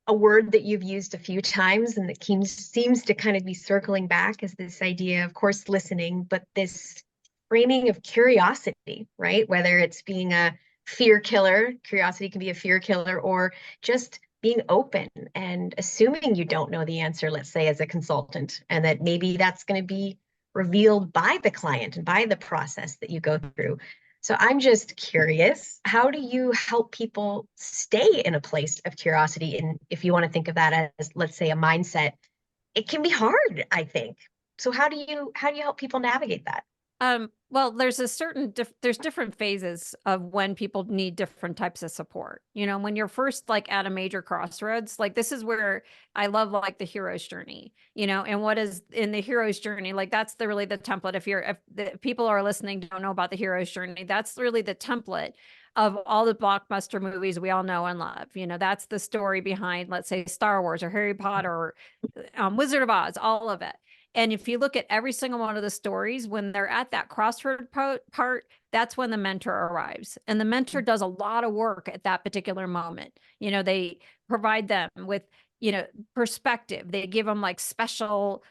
a word that you've used a few times and that seems to kind of be circling back is this idea, of course, listening, but this framing of curiosity, right? Whether it's being a fear killer, curiosity can be a fear killer, or just being open and assuming you don't know the answer, let's say, as a consultant, and that maybe that's going to be revealed by the client and by the process that you go through. So I'm just curious, how do you help people stay in a place of curiosity? And if you want to think of that as, let's say, a mindset, it can be hard, I think. So how do you help people navigate that? Well, there's a certain there's different phases of when people need different types of support. You know, when you're first like at a major crossroads, like this is where I love like the hero's journey, you know, and what is in the hero's journey, like that's really the template. If the people are listening don't know about the hero's journey, that's really the template of all the blockbuster movies we all know and love. You know, that's the story behind, let's say, Star Wars or Harry Potter or Wizard of Oz, all of it. And if you look at every single one of the stories, when they're at that crossroad part, that's when the mentor arrives. And the mentor does a lot of work at that particular moment. You know, they provide them with, you know, perspective. They give them like special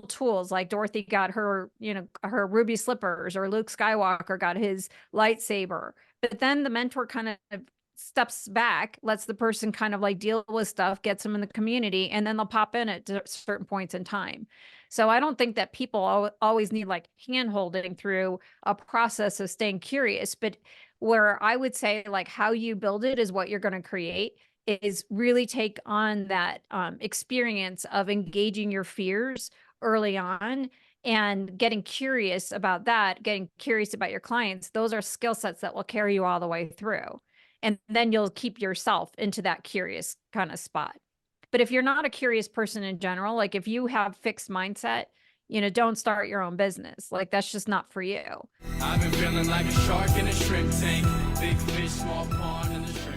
tools, like Dorothy got her, you know, her ruby slippers, or Luke Skywalker got his lightsaber. But then the mentor kind of steps back, lets the person kind of like deal with stuff, gets them in the community, and then they'll pop in at certain points in time. So I don't think that people always need like hand holding through a process of staying curious, but where I would say like how you build it is what you're going to create, is really take on that experience of engaging your fears early on and getting curious about that, getting curious about your clients. Those are skill sets that will carry you all the way through. And then you'll keep yourself into that curious kind of spot. But if you're not a curious person in general, like if you have fixed mindset, you know, don't start your own business. Like that's just not for you. I've been feeling like a shark in a shrimp tank. Big fish, small pond in the shrimp.